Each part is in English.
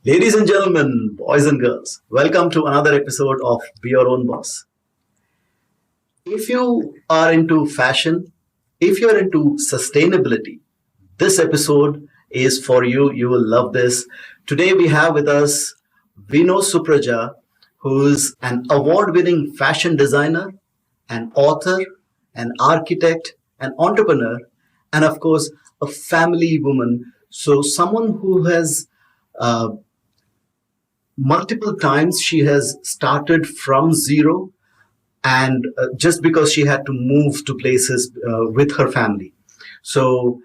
Ladies and gentlemen, boys and girls, welcome to another episode of Be Your Own Boss. If you are into fashion, if you're into sustainability, this episode is for you. You will love this. Today we have with us Vino Supraja, who's an award-winning fashion designer, an author, an architect, an entrepreneur, and of course, a family woman. So someone who has uh, multiple times she has started from zero and just because she had to move to places with her family. So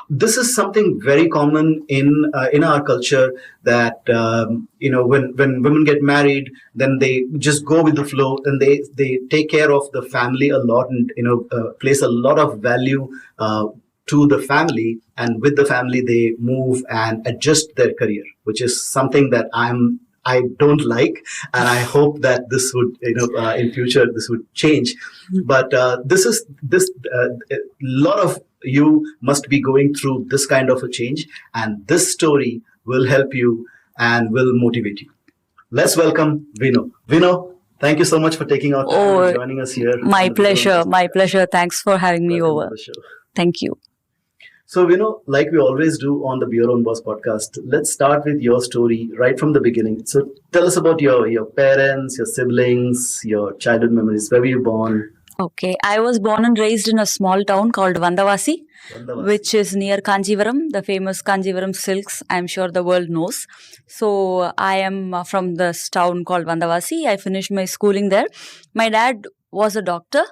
this is something very common in our culture that when women get married, then they just go with the flow and they take care of the family a lot and place a lot of value to the family, and with the family they move and adjust their career, which is something that I don't like, and I hope that this would, in future this would change. But this a lot of you must be going through this kind of a change, and this story will help you and will motivate you. Let's welcome Vino. Vino, thank you so much for taking our time and joining us here. My pleasure. My pleasure. Thanks for having me over. Thank you. So, like we always do on the Be Your Own Boss podcast, let's start with your story right from the beginning. So tell us about your parents, your siblings, your childhood memories. Where were you born? Okay, I was born and raised in a small town called Vandavasi, which is near Kanjivaram, the famous Kanjivaram silks. I'm sure the world knows. So I am from this town called Vandavasi. I finished my schooling there. My dad was a doctor.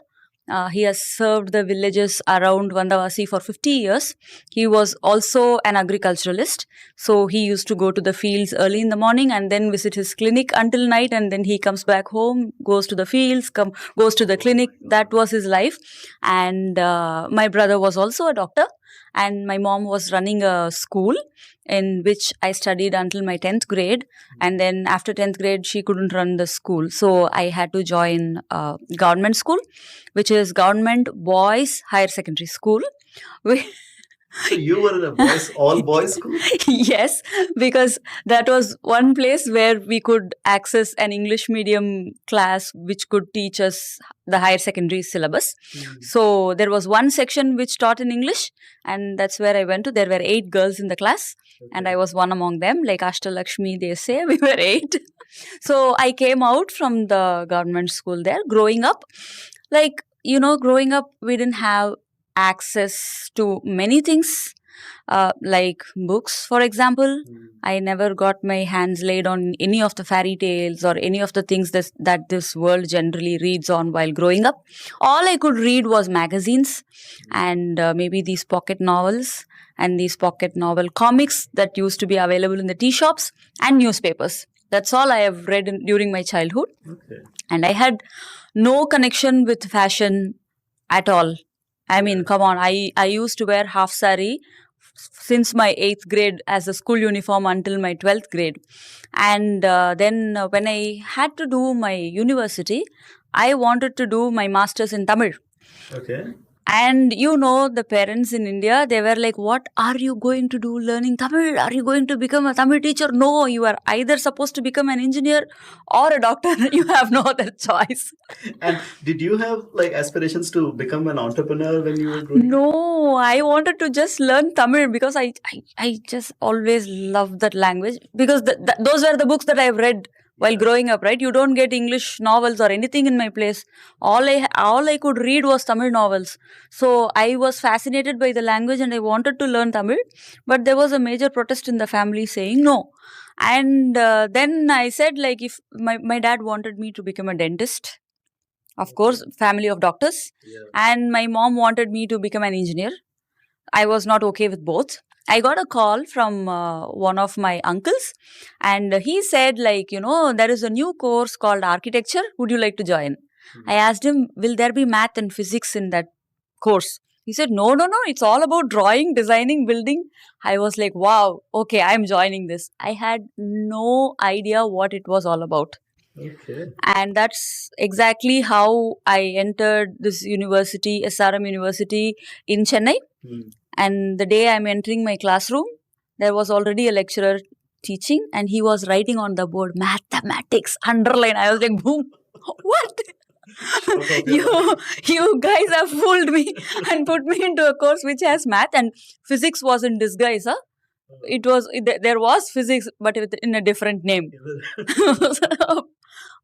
He has served the villages around Vandavasi for 50 years. He was also an agriculturalist. So he used to go to the fields early in the morning and then visit his clinic until night, and then he comes back home, goes to the fields, goes to the clinic. That was his life. And my brother was also a doctor, and my mom was running a school in which I studied until my 10th grade. And then after 10th grade, she couldn't run the school. So I had to join government school, which is Government Boys Higher Secondary School. So you were in a all boys school? Yes, because that was one place where we could access an English medium class which could teach us the higher secondary syllabus. So there was one section which taught in English, and that's where I went to. There were 8 girls in the class, and I was one among them. Like Ashtalakshmi, they say, we were 8. So I came out from the government school there. Growing up, we didn't have access to many things, like books, for example. I never got my hands laid on any of the fairy tales or any of the things that this world generally reads on while growing up. All I could read was magazines and maybe these pocket novels and these pocket novel comics that used to be available in the tea shops and newspapers. That's all I have read during my childhood. Okay. And I had no connection with fashion at all. I mean, come on, I used to wear half sari since my 8th grade as a school uniform until my 12th grade. And then when I had to do my university, I wanted to do my master's in Tamil. Okay. And the parents in India, they were like, what are you going to do learning Tamil? Are you going to become a Tamil teacher? No, you are either supposed to become an engineer or a doctor. You have no other choice. And did you have aspirations to become an entrepreneur when you were growing up? No, I wanted to just learn Tamil because I just always loved that language, because those were the books that I've read while growing up, right? You don't get English novels or anything in my place. All I could read was Tamil novels. So I was fascinated by the language and I wanted to learn Tamil. But there was a major protest in the family saying no. And then I said, if my dad wanted me to become a dentist, of course, family of doctors. Yeah. And my mom wanted me to become an engineer. I was not okay with both. I got a call from one of my uncles, and he said, there is a new course called architecture. Would you like to join? I asked him, will there be math and physics in that course? He said, no, it's all about drawing, designing, building. I was like, wow, okay, I'm joining this. I had no idea what it was all about. Okay. And that's exactly how I entered this university, SRM University in Chennai. And the day I'm entering my classroom, there was already a lecturer teaching and he was writing on the board, mathematics, underline. I was like, boom, what? you guys have fooled me and put me into a course which has math, and physics was in disguise. Huh? There was physics, but in a different name.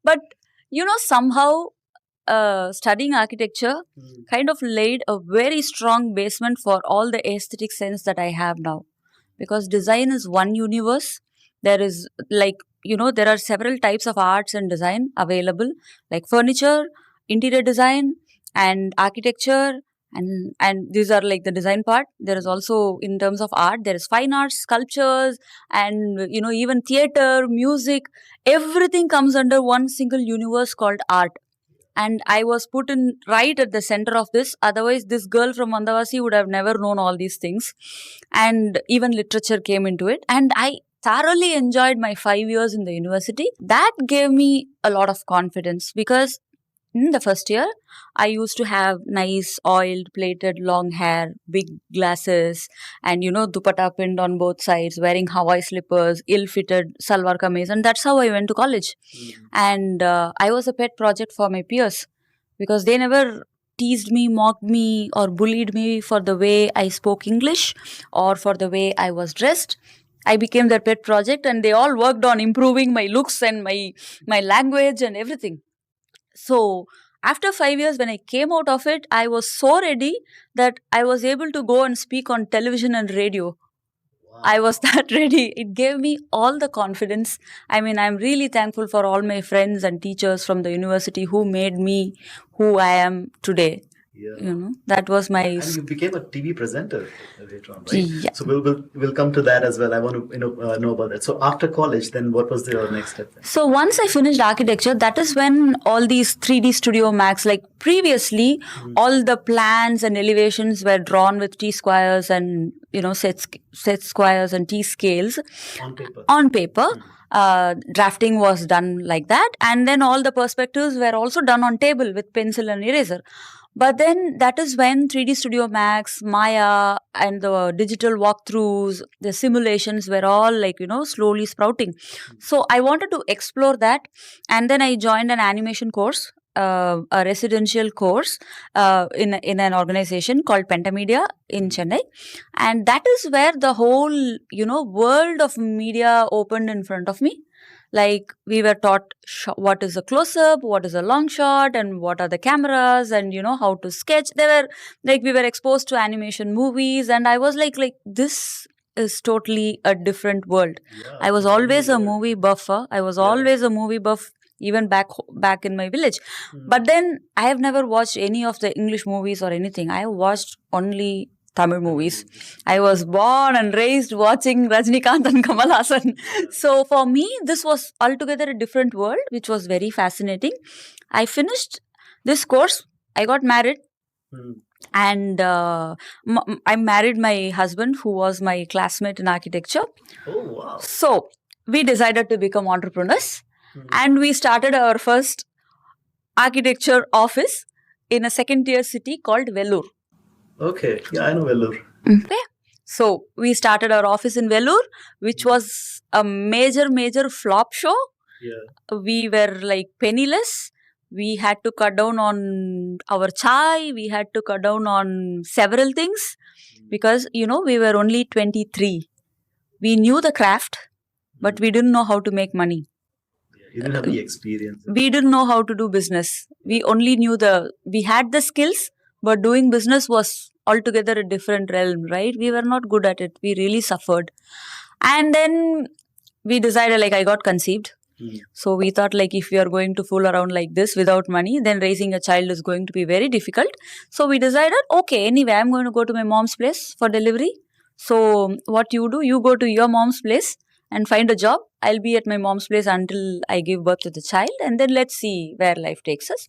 But somehow studying architecture kind of laid a very strong basement for all the aesthetic sense that I have now. Because design is one universe. There is there are several types of arts and design available, like furniture, interior design, and architecture. And these are like the design part. There is also, in terms of art, there is fine arts, sculptures, and even theater, music. Everything comes under one single universe called art. And I was put in right at the center of this. Otherwise, this girl from Mandavasi would have never known all these things. And even literature came into it. And I thoroughly enjoyed my 5 years in the university. That gave me a lot of confidence, because in the first year, I used to have nice oiled, plaited, long hair, big glasses, and dupatta pinned on both sides, wearing Hawaii slippers, ill-fitted salwar kameez, and that's how I went to college. And I was a pet project for my peers, because they never teased me, mocked me, or bullied me for the way I spoke English or for the way I was dressed. I became their pet project, and they all worked on improving my looks and my language and everything. So after 5 years, when I came out of it, I was so ready that I was able to go and speak on television and radio. Wow. I was that ready. It gave me all the confidence. I mean, I'm really thankful for all my friends and teachers from the university who made me who I am today. Yeah. That was my... And you became a TV presenter later on, right? Yeah. So we'll come to that as well. I want to know about that. So after college, then what was your next step then? So once I finished architecture, that is when all these 3D Studio Max, like previously, all the plans and elevations were drawn with T-squares and set squares and T-scales on paper. Drafting was done like that, and then all the perspectives were also done on table with pencil and eraser. But then that is when 3D Studio Max, Maya, and the digital walkthroughs, the simulations were all slowly sprouting. So I wanted to explore that, and then I joined an animation course, a residential course in an organization called Pentamedia in Chennai, and that is where the whole world of media opened in front of me. Like, we were taught what is a close-up, what is a long shot, and what are the cameras, and how to sketch. We were exposed to animation movies, and I was like this is totally a different world. Yeah, I was always a movie buffer. I was always a movie buff, even back in my village. But then I have never watched any of the English movies or anything. I have watched only Tamil movies. I was born and raised watching Rajinikanth and Kamal Haasan. So for me, this was altogether a different world, which was very fascinating. I finished this course. I got married. And I married my husband, who was my classmate in architecture. Oh, wow. So we decided to become entrepreneurs. And we started our first architecture office in a second-tier city called Vellore. Okay. Yeah, I know Vellore. Okay. So we started our office in Vellore, which was a major flop show. Yeah. We were penniless. We had to cut down on our chai. We had to cut down on several things because, we were only 23. We knew the craft, but we didn't know how to make money. You didn't have the experience. We didn't know how to do business. We only knew we had the skills, but doing business was altogether a different realm, right? We were not good at it. We really suffered. And then we decided, I got conceived. So we thought, if we are going to fool around like this without money, then raising a child is going to be very difficult. So we decided, okay, anyway, I'm going to go to my mom's place for delivery. So what you do, you go to your mom's place and find a job. I'll be at my mom's place until I give birth to the child, and then let's see where life takes us.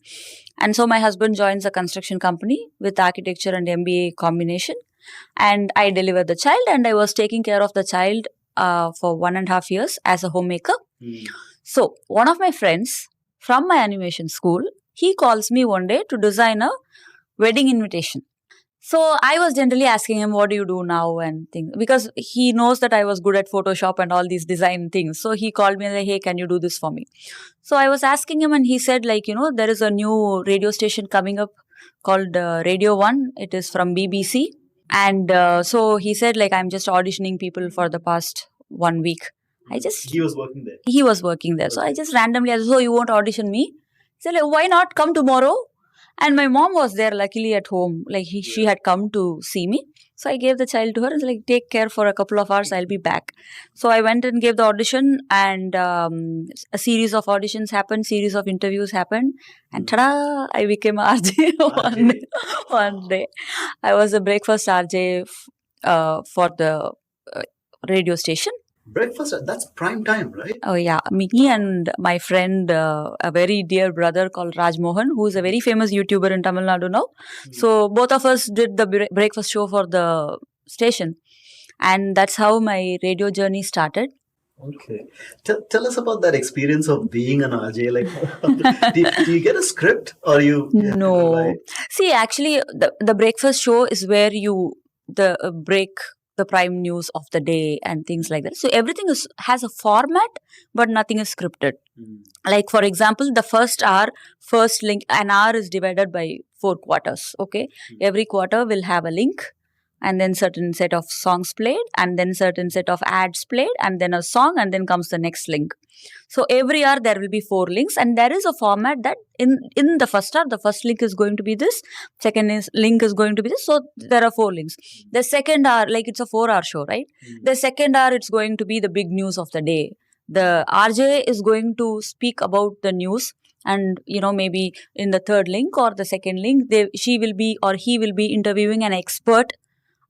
And so my husband joins a construction company with architecture and MBA combination, and I delivered the child, and I was taking care of the child for 1.5 years as a homemaker. So one of my friends from my animation school, he calls me one day to design a wedding invitation. So I was generally asking him, what do you do now? And things, because he knows that I was good at Photoshop and all these design things. So he called me and like, hey, can you do this for me? So I was asking him and he said, like, there is a new radio station coming up called Radio 1. It is from BBC. And so he said, like, I'm just auditioning people for the past 1 week. He was working there. He was working there. So I just randomly asked, so you won't audition me? He said, like, why not come tomorrow? And my mom was there, luckily at home. Like she had come to see me. So I gave the child to her and said, like, take care for a couple of hours. I'll be back. So I went and gave the audition, and a series of auditions happened, series of interviews happened, and tada! I became a RJ one day. I was a breakfast RJ for the radio station. Breakfast, that's prime time, right? Oh yeah, me and my friend, a very dear brother called Raj Mohan, who is a very famous YouTuber in Tamil Nadu now. So both of us did the breakfast show for the station, and that's how my radio journey started. Okay, tell us about that experience of being an RJ. Like, do you get a script or you? No, see, actually, the breakfast show is where you break the prime news of the day and things like that. So everything has a format, but nothing is scripted. Like, for example, the first hour, first link, an hour is divided by 4 quarters. Okay, every quarter will have a link, and then certain set of songs played, and then certain set of ads played, and then a song, and then comes the next link. So every hour there will be 4 links, and there is a format that in the first hour, the first link is going to be this, second link is going to be this. So there are 4 links. The second hour, like it's a 4-hour show, right? The second hour, it's going to be the big news of the day. The RJ is going to speak about the news, and maybe in the third link or the second link, she will be or he will be interviewing an expert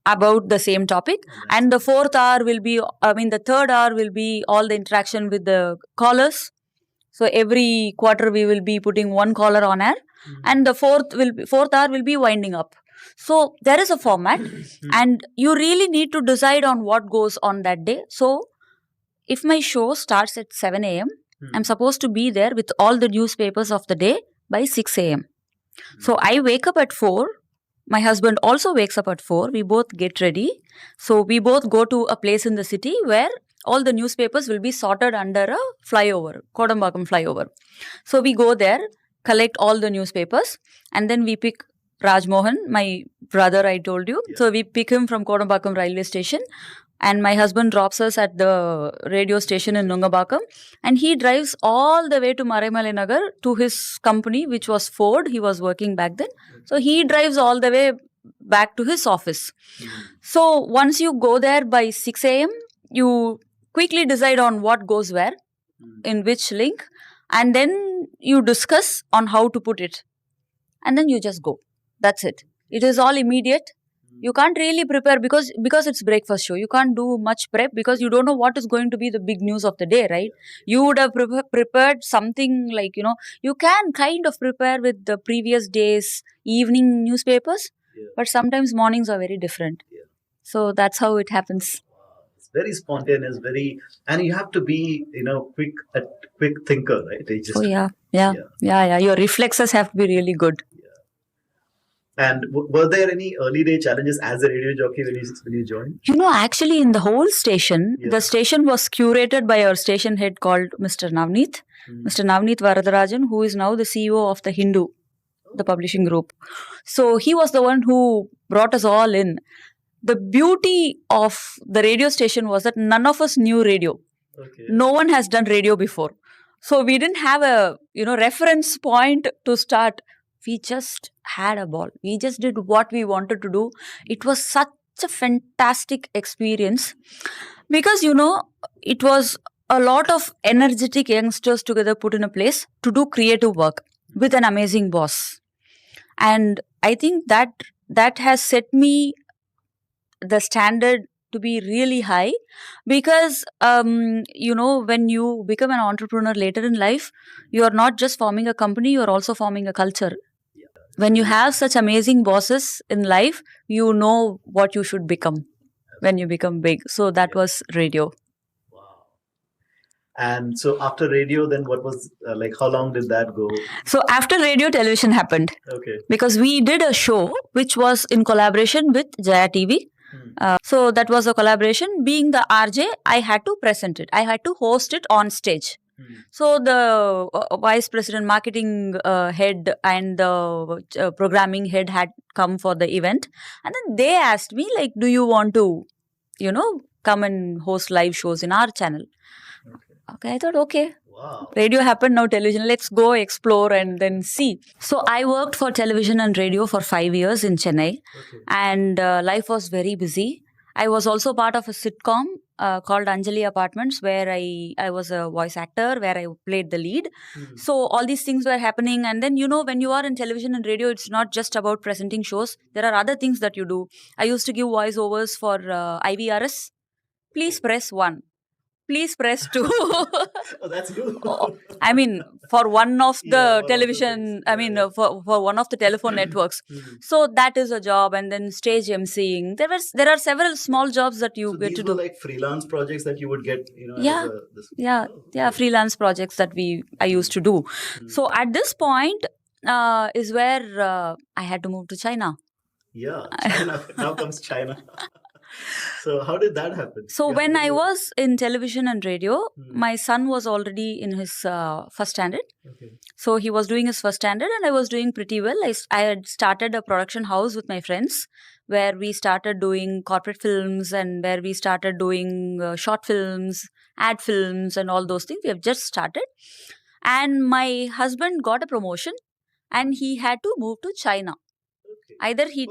about the same topic. And the third hour will be all the interaction with the callers. So every quarter we will be putting one caller on air, and the fourth hour will be winding up. So there is a format, and you really need to decide on what goes on that day. So if my show starts at 7 a.m., I'm supposed to be there with all the newspapers of the day by 6 a.m. So I wake up at 4. My husband also wakes up at 4. We both get ready. So we both go to a place in the city where all the newspapers will be sorted under a flyover, Kodambakam flyover. So we go there, collect all the newspapers, and then we pick Raj Mohan, my brother I told you. So we pick him from Kodambakam railway station, and my husband drops us at the radio station in Nungabakam, and he drives all the way to Maraimale Nagar to his company, which was Ford. He was working back then. So he drives all the way back to his office. So once you go there by 6 a.m., you quickly decide on what goes where, in which link, and then you discuss on how to put it. And then you just go. That's it. It is all immediate. You can't really prepare because it's breakfast show. You can't do much prep because you don't know what is going to be the big news of the day, right? You would have prepared something like, you can kind of prepare with the previous day's evening newspapers, but sometimes mornings are very different. So that's how it happens. It's very spontaneous, and you have to be, quick thinker, right? Yeah. Your reflexes have to be really good. And were there any early day challenges as a radio jockey when you joined? Actually, in the whole station, the station was curated by our station head called Mr. Navneet. Mr. Navneet Varadarajan, who is now the CEO of the Hindu, the publishing group. So he was the one who brought us all in. The beauty of the radio station was that none of us knew radio. Okay. No one has done radio before. So we didn't have a reference point to start. We just had a ball. We just did what we wanted to do. It was such a fantastic experience because, it was a lot of energetic youngsters together put in a place to do creative work with an amazing boss. And I think that has set me the standard to be really high because, when you become an entrepreneur later in life, you are not just forming a company, you are also forming a culture. When you have such amazing bosses in life, you know what you should become when you become big. So that was radio. Wow. And so after radio, then what was like? How long did that go? So after radio, television happened. Okay. Because we did a show which was in collaboration with Jaya TV. So that was a collaboration. Being the RJ, I had to present it. I had to host it on stage. So the vice president, marketing head, and the programming head had come for the event, and then they asked me like, "Do you want to, come and host live shows in our channel?" Okay, I thought, okay. Wow. Radio happened, now television. Let's go explore and then see. So I worked for television and radio for 5 years in Chennai, and life was very busy. I was also part of a sitcom called Anjali Apartments, where I was a voice actor, where I played the lead. So all these things were happening. And then, when you are in television and radio, it's not just about presenting shows. There are other things that you do. I used to give voiceovers for IVRS. Please press 1. Please press 2. Oh, that's good. I mean, for one of the television, for one of the telephone networks. So that is a job. And then stage emceeing. There are several small jobs that you get to do. Like freelance projects that you would get, freelance projects that I used to do. So at this point is where I had to move to China. Yeah, China. Now comes China. So how did that happen? So when I was in television and radio, my son was already in his first standard. Okay. So he was doing his first standard and I was doing pretty well. I had started a production house with my friends where we started doing corporate films and where we started doing short films, ad films and all those things. We have just started. And my husband got a promotion and he had to move to China. Either he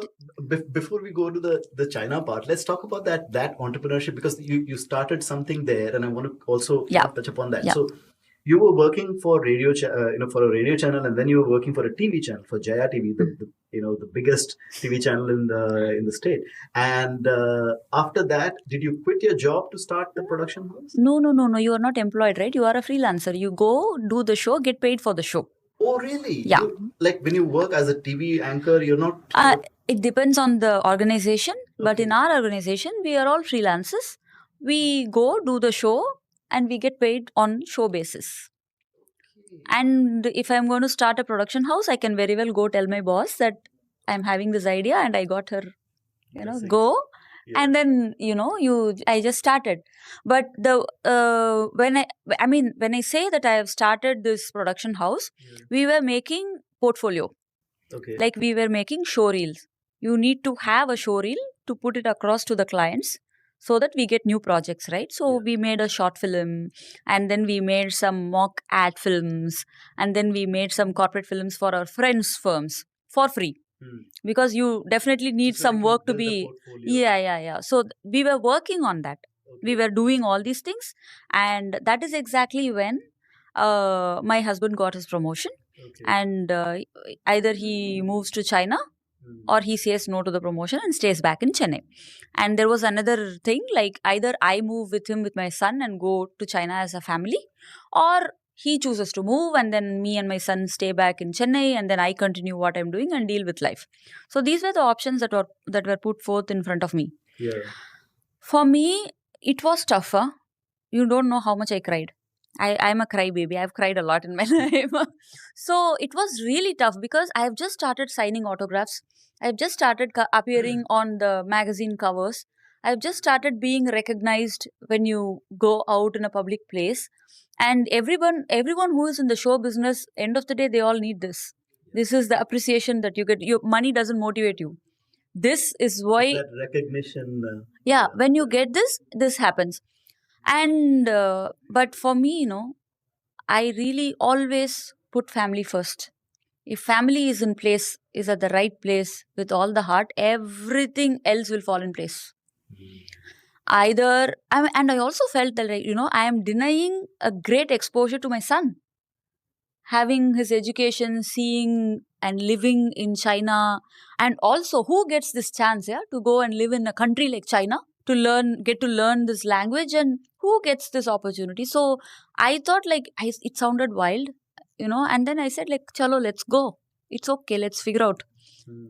before we go to the China part, let's talk about that entrepreneurship, because you started something there, and I want to also touch upon that. Yeah. So you were working for radio, for a radio channel, and then you were working for a TV channel, for Jaya TV, the biggest TV channel in the state. And after that, did you quit your job to start the production house? No. You are not employed, right? You are a freelancer. You go do the show, get paid for the show. Oh, really? Yeah. Like when you work as a TV anchor, you're not... It depends on the organization. Okay. But in our organization, we are all freelancers. We go do the show and we get paid on show basis. Okay. And if I'm going to start a production house, I can very well go tell my boss that I'm having this idea and I got her, go. Yeah. And then, I just started. But when I say that I have started this production house, we were making portfolio. Okay. Like we were making show reels. You need to have a show reel to put it across to the clients so that we get new projects, right? So we made a short film and then we made some mock ad films and then we made some corporate films for our friends' firms for free. Because you definitely need some work to be... Yeah. So we were working on that. Okay. We were doing all these things. And that is exactly when my husband got his promotion. Okay. And either he moves to China or he says no to the promotion and stays back in Chennai. And there was another thing, like either I move with him with my son and go to China as a family, or he chooses to move and then me and my son stay back in Chennai and then I continue what I'm doing and deal with life. So these were the options that were put forth in front of me. Yeah. For me, it was tougher. You don't know how much I cried. I'm a crybaby. I've cried a lot in my life. So it was really tough because I have just started signing autographs. I've just started appearing on the magazine covers. I've just started being recognized when you go out in a public place. And everyone who is in the show business, end of the day, they all need this. This is the appreciation that you get. Your money doesn't motivate you. This is why... That recognition. When you get this happens. And, but for me, I really always put family first. If family is in place, is at the right place with all the heart, everything else will fall in place. And I also felt that, I am denying a great exposure to my son. Having his education, seeing and living in China. And also, who gets this chance, to go and live in a country like China, to get to learn this language, and who gets this opportunity? So I thought it sounded wild, and then I said chalo, let's go. It's okay, let's figure out.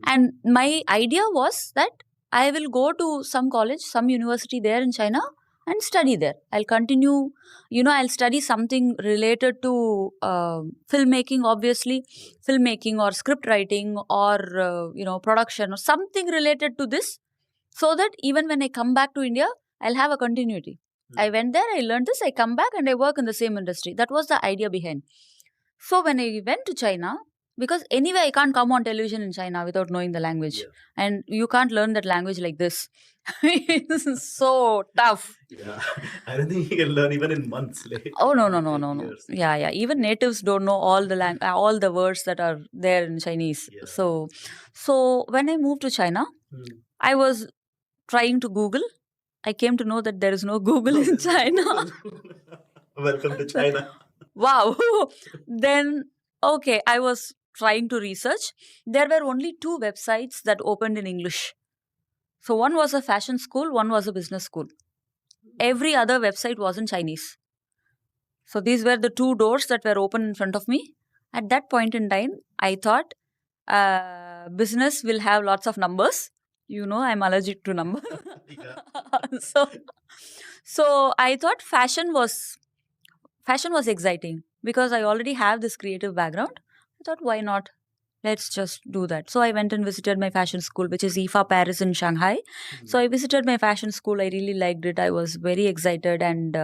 And my idea was that I will go to some college, some university there in China. and study there. I'll continue, I'll study something related to filmmaking, obviously, filmmaking or script writing or, production or something related to this, so that even when I come back to India, I'll have a continuity. I went there, I learned this, I come back and I work in the same industry. That was the idea behind. So when I went to China, because anyway, I can't come on television in China without knowing the language. Yeah. And you can't learn that language like this. It's so tough. Yeah. I don't think you can learn even in months. Like, Oh, no. years. Yeah. Even natives don't know all the all the words that are there in Chinese. Yeah. So when I moved to China, I was trying to Google. I came to know that there is no Google in China. Welcome to China. Wow. Then, okay, I was trying to research. There were only 2 websites that opened in English. So one was a fashion school, one was a business school. Every other website was in Chinese. So these were the 2 doors that were open in front of me. At that point in time, I thought business will have lots of numbers. I'm allergic to numbers. So I thought fashion was exciting because I already have this creative background. I thought, why not? Let's just do that. So I went and visited my fashion school, which is IFA Paris in Shanghai. So I visited my fashion school. I really liked it. I was very excited, and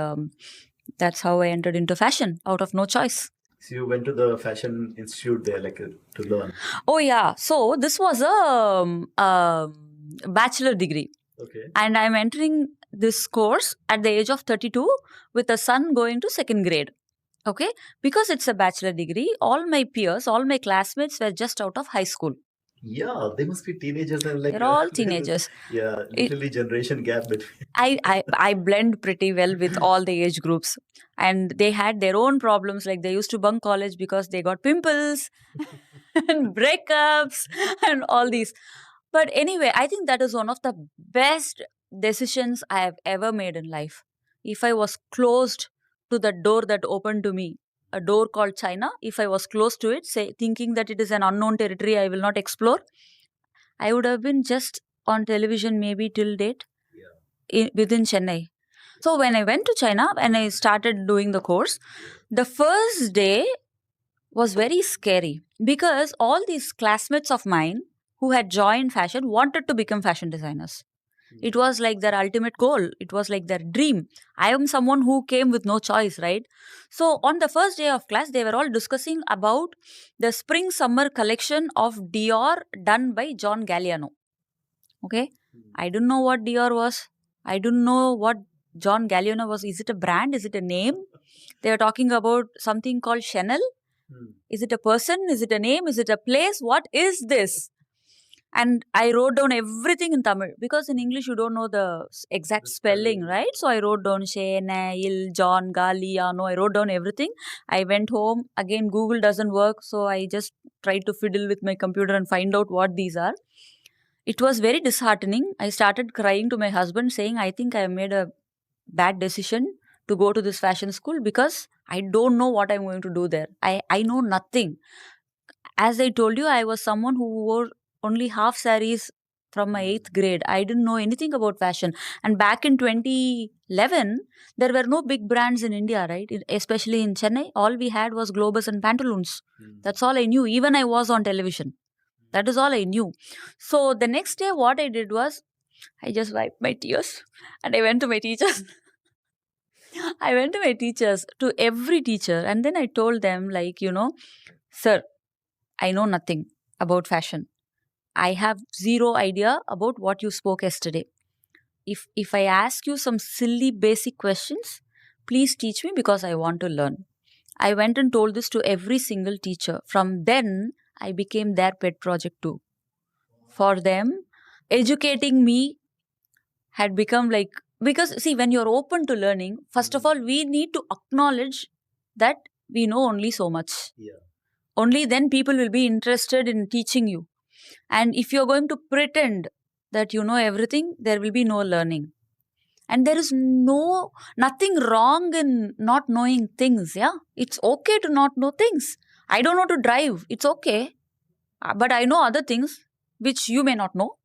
that's how I entered into fashion out of no choice. So you went to the fashion institute there, to learn. Oh yeah. So this was a bachelor degree. Okay. And I'm entering this course at the age of 32 with a son going to 2nd grade. Okay. Because it's a bachelor degree, all my peers, all my classmates were just out of high school. Yeah, they must be teenagers and they're all teenagers. Yeah, literally generation gap between. I blend pretty well with all the age groups, and they had their own problems. Like they used to bunk college because they got pimples and breakups and all these. But anyway, I think that is one of the best decisions I have ever made in life. If I was closed to the door that opened to me, a door called China, if I was close to it, thinking that it is an unknown territory I will not explore, I would have been just on television maybe till date within Chennai. So when I went to China and I started doing the course, the first day was very scary because all these classmates of mine who had joined fashion wanted to become fashion designers. It was like their ultimate goal. It was like their dream. I am someone who came with no choice, right? So on the first day of class, they were all discussing about the spring-summer collection of Dior done by John Galliano. Okay? I don't know what Dior was. I don't know what John Galliano was. Is it a brand? Is it a name? They were talking about something called Chanel. Is it a person? Is it a name? Is it a place? What is this? And I wrote down everything in Tamil because in English you don't know the exact spelling, right? So I wrote down Chanel, John Galliano. I wrote down everything. I went home. Again, Google doesn't work. So I just tried to fiddle with my computer and find out what these are. It was very disheartening. I started crying to my husband saying, I think I made a bad decision to go to this fashion school because I don't know what I'm going to do there. I know nothing. As I told you, I was someone who wore only half sarees from my 8th grade. I didn't know anything about fashion. And back in 2011, there were no big brands in India, right? Especially in Chennai, all we had was Globus and Pantaloons. That's all I knew. Even I was on television. That is all I knew. So the next day, what I did was, I just wiped my tears and I went to my teachers. I went to my teachers, to every teacher, and then I told them, sir, I know nothing about fashion. I have zero idea about what you spoke yesterday. If I ask you some silly basic questions, please teach me because I want to learn. I went and told this to every single teacher. From then, I became their pet project too. For them, educating me had become because see, when you're open to learning, first of all, we need to acknowledge that we know only so much. Yeah. Only then people will be interested in teaching you. And if you're going to pretend that you know everything, there will be no learning. And there is nothing wrong in not knowing things. Yeah, it's okay to not know things. I don't know to drive. It's okay. But I know other things which you may not know.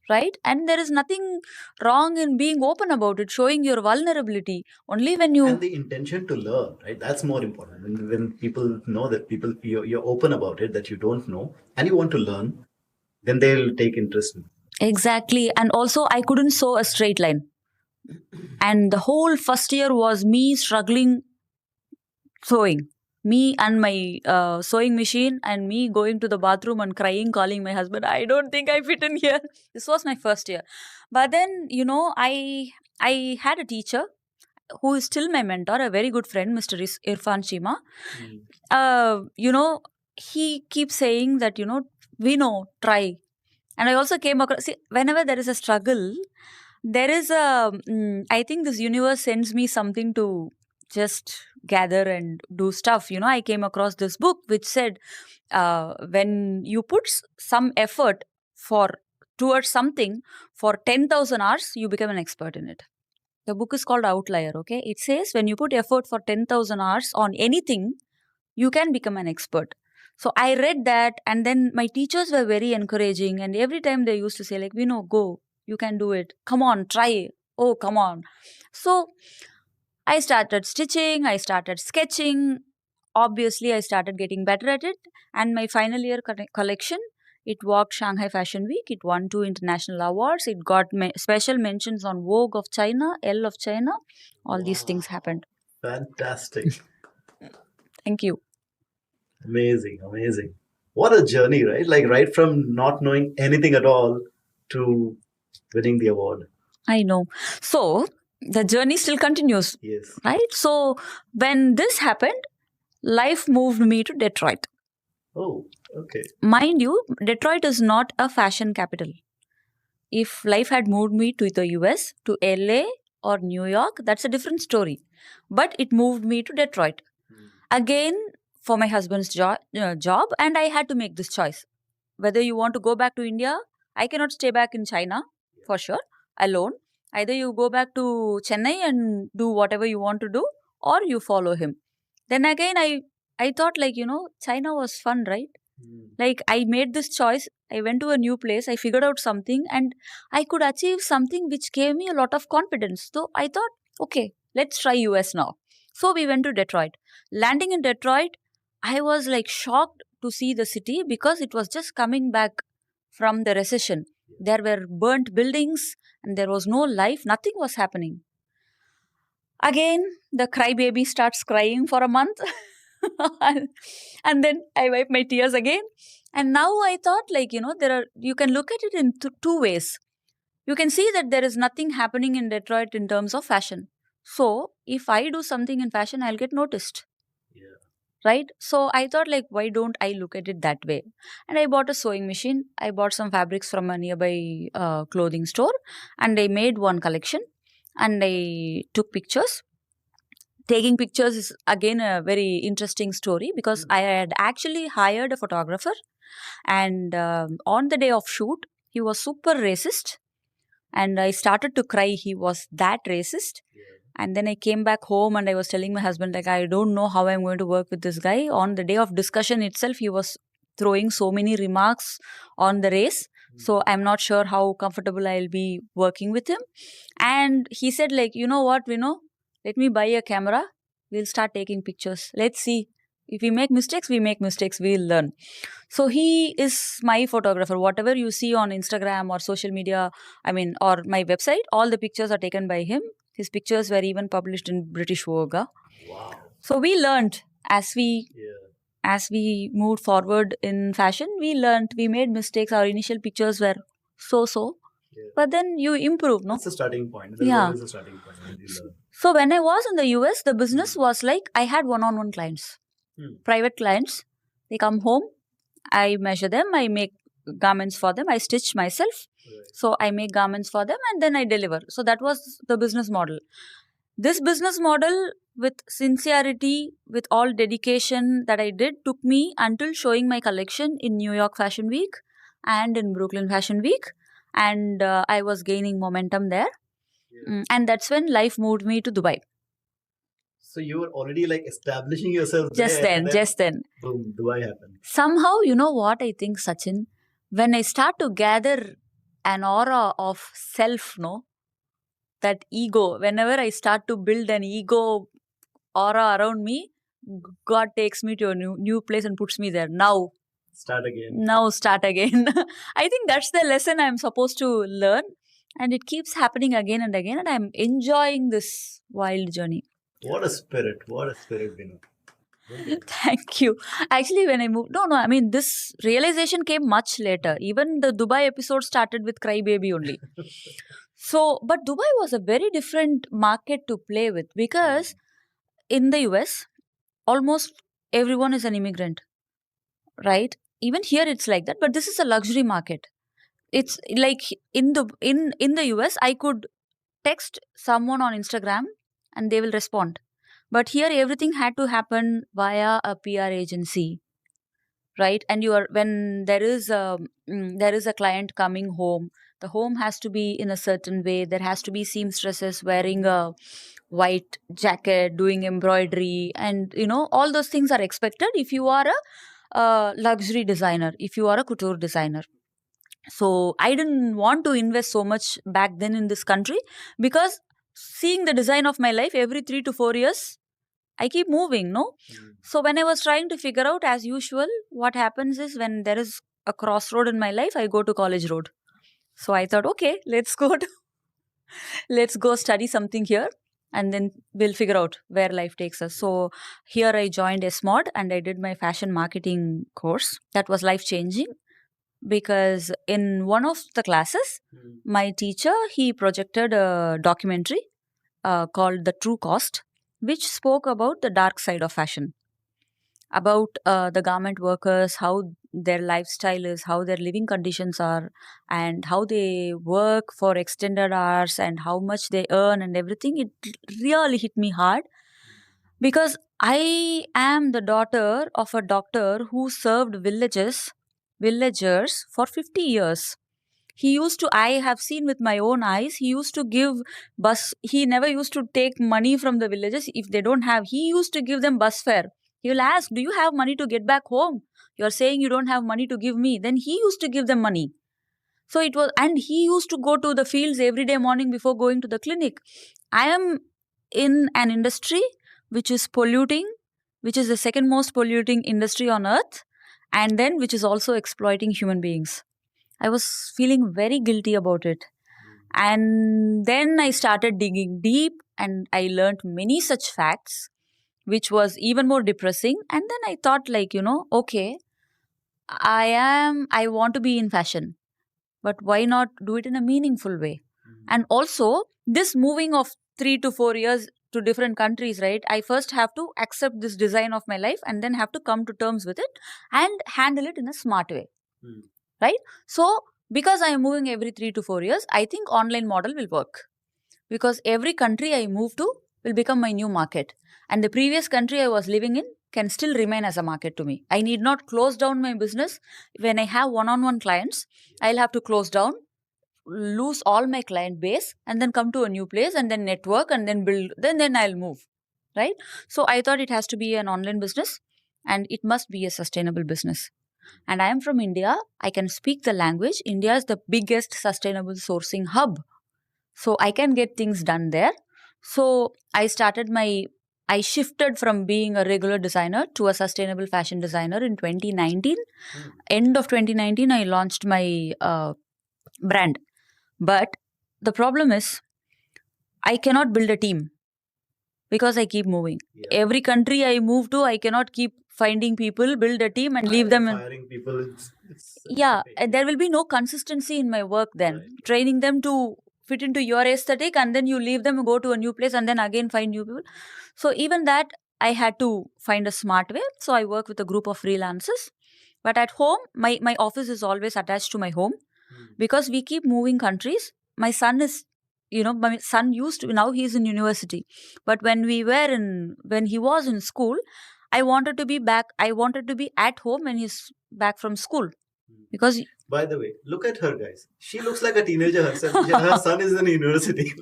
right? And there is nothing wrong in being open about it, showing your vulnerability. Only when you and the intention to learn, right? That's more important. When people know that you're open about it, that you don't know and you want to learn, then they'll take interest in it. exactly. And also, I couldn't sew a straight line. And the whole first year was me struggling sewing. Me and my sewing machine, and me going to the bathroom and crying, calling my husband, I don't think I fit in here. This was my first year. But then, I had a teacher who is still my mentor, a very good friend, Mr. Irfan Shima. He keeps saying that, we know, try. And I also came across, see, whenever there is a struggle, there is I think this universe sends me something to just gather and do stuff. I came across this book which said, when you put some effort for towards something for 10,000 hours, you become an expert in it. The book is called Outlier, okay? It says when you put effort for 10,000 hours on anything, you can become an expert. So I read that, and then my teachers were very encouraging, and every time they used to say, like, go, you can do it. Come on, try. Oh, come on. So I started stitching, I started sketching. Obviously, I started getting better at it. And my final year collection, it walked Shanghai Fashion Week. It won 2 international awards. It got special mentions on Vogue of China, Elle of China. All these things happened. Fantastic. Thank you. Amazing. What a journey, right? Like right from not knowing anything at all to winning the award. I know. So the journey still continues. Yes. Right? So when this happened, life moved me to Detroit. Oh, okay. Mind you, Detroit is not a fashion capital. If life had moved me to the US, to LA or New York, that's a different story. But it moved me to Detroit. Again, for my husband's job, and I had to make this choice. Whether you want to go back to India, I cannot stay back in China, for sure, alone. Either you go back to Chennai and do whatever you want to do, or you follow him. Then again, I thought, like, China was fun, right? Like, I made this choice. I went to a new place. I figured out something, and I could achieve something which gave me a lot of confidence. So I thought, okay, let's try US now. So we went to Detroit. Landing in Detroit, I was like shocked to see the city because it was just coming back from the recession. There were burnt buildings and there was no life. Nothing was happening. Again, the crybaby starts crying for a month. And then I wipe my tears again. And now I thought, like, you can look at it in two ways. You can see that there is nothing happening in Detroit in terms of fashion. So if I do something in fashion, I'll get noticed. Right? So I thought, like, why don't I look at it that way? And I bought a sewing machine. I bought some fabrics from a nearby clothing store, and I made one collection, and I took pictures. Taking pictures is again a very interesting story because I had actually hired a photographer, and on the day of shoot, he was super racist, and I started to cry. He was that racist. And then I came back home and I was telling my husband, like, I don't know how I'm going to work with this guy. On the day of discussion itself, he was throwing so many remarks on the race. So I'm not sure how comfortable I'll be working with him. And he said, like, you know what, let me buy a camera. We'll start taking pictures. Let's see. If we make mistakes, we'll learn. So he is my photographer. Whatever you see on Instagram or social media, or my website, all the pictures are taken by him. His pictures were even published in British Vogue. Wow. So we learned as we moved forward in fashion. We made mistakes. Our initial pictures were so. Yeah. But then you improve, no? That's the starting point. There's always a starting point when you learn. So when I was in the US, the business was like I had one-on-one clients, private clients. They come home, I measure them, I make garments for them, I stitch myself. Right. So I make garments for them and then I deliver. So that was the business model. This business model, with sincerity, with all dedication that I did, took me until showing my collection in New York Fashion Week and in Brooklyn Fashion Week. And I was gaining momentum there. Yeah. And that's when life moved me to Dubai. So you were already like establishing yourself just there. Just then. Boom, Dubai happened. Somehow, you know what I think, Sachin? When I start to gather an aura of self, no? That ego. Whenever I start to build an ego aura around me, God takes me to a new place and puts me there. Now Start again. Now start again. I think that's the lesson I'm supposed to learn. And it keeps happening again and again. And I'm enjoying this wild journey. What a spirit. What a spirit, Vino. Thank you. Actually, when I moved, I mean, this realization came much later. Even the Dubai episode started with Crybaby only. So, but Dubai was a very different market to play with because in the US, almost everyone is an immigrant, right? Even here it's like that, but this is a luxury market. It's like in the US, I could text someone on Instagram and they will respond. But here everything had to happen via a PR agency, right? And when there is a client coming home, the home has to be in a certain way. There has to be seamstresses wearing a white jacket, doing embroidery, and all those things are expected if you are a luxury designer, if you are a couture designer. So I didn't want to invest so much back then in this country because seeing the design of my life every 3 to 4 years, I keep moving, no? So when I was trying to figure out, as usual, what happens is when there is a crossroad in my life, I go to College Road. So I thought, okay, let's go study something here, and then we'll figure out where life takes us. So here I joined SMOD and I did my fashion marketing course. That was life changing because in one of the classes, my teacher, he projected a documentary called The True Cost, which spoke about the dark side of fashion, about the garment workers, how their lifestyle is, how their living conditions are, and how they work for extended hours and how much they earn and everything. It really hit me hard because I am the daughter of a doctor who served villagers for 50 years. I have seen with my own eyes, he never used to take money from the villagers if they don't have. He used to give them bus fare. He will ask, do you have money to get back home? You're saying you don't have money to give me. Then he used to give them money. So and he used to go to the fields every day morning before going to the clinic. I am in an industry which is polluting, which is the second most polluting industry on earth, and then which is also exploiting human beings. I was feeling very guilty about it. And then I started digging deep and I learned many such facts, which was even more depressing. And then I thought okay, I want to be in fashion, but why not do it in a meaningful way? And also this moving of 3 to 4 years to different countries, right? I first have to accept this design of my life and then have to come to terms with it and handle it in a smart way. Right? So, because I am moving every 3 to 4 years, I think online model will work. Because every country I move to will become my new market. And the previous country I was living in can still remain as a market to me. I need not close down my business. When I have one-on-one clients, I'll have to close down, lose all my client base, and then come to a new place and then network and then build, then I'll move. Right? So I thought it has to be an online business and it must be a sustainable business. And I am from India. I can speak the language. India is the biggest sustainable sourcing hub. So I can get things done there. So I shifted from being a regular designer to a sustainable fashion designer in 2019. End of 2019, I launched my brand. But the problem is, I cannot build a team because I keep moving. Yeah. Every country I move to, I cannot keep finding people, build a team and leave them. Hiring people. There will be no consistency in my work then. Right. Training them to fit into your aesthetic and then you leave them, go to a new place and then again find new people. So even that, I had to find a smart way. So I work with a group of freelancers. But at home, my office is always attached to my home because we keep moving countries. My son used to, now he's in university. But when he was in school, I wanted to be at home when he's back from school. Because, by the way, look at her, guys. She looks like a teenager herself. Her son is in university.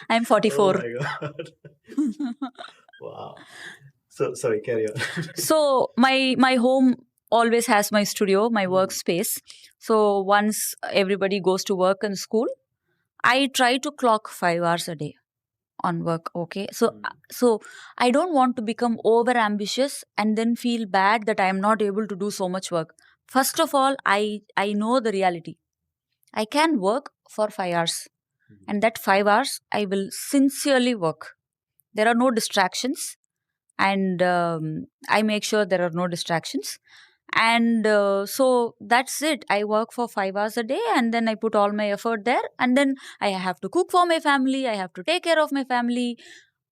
I'm 44. Oh my God. Wow. So, sorry, carry on. So my home always has my studio, my workspace. So once everybody goes to work and school, I try to clock 5 hours a day on work. Okay. So I don't want to become over ambitious and then feel bad that I am not able to do so much work. First of all, I know the reality. I can work for 5 hours, and that 5 hours I will sincerely work. There are no distractions, and I make sure there are no distractions. And so that's it. I work for 5 hours a day, and then I put all my effort there, and then I have to cook for my family, I have to take care of my family.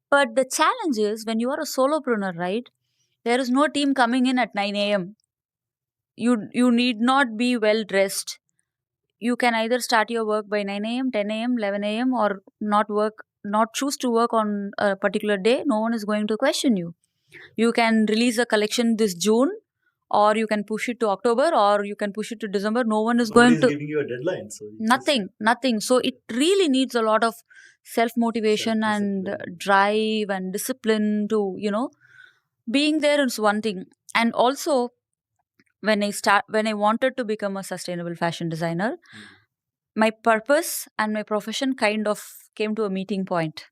But the challenge is when you are a solopreneur, right? There is no team coming in at 9 a.m. You need not be well dressed. You can either start your work by 9 a.m., 10 a.m., 11 a.m., or not choose to work on a particular day. No one is going to question you. You can release a collection this June, or you can push it to October, or you can push it to December. No one is Nobody going is to. giving you a deadline. So Nothing. So it really needs a lot of self motivation and Self-discipline. drive and discipline to, being there is one thing. And also, when I wanted to become a sustainable fashion designer, my purpose and my profession kind of came to a meeting point,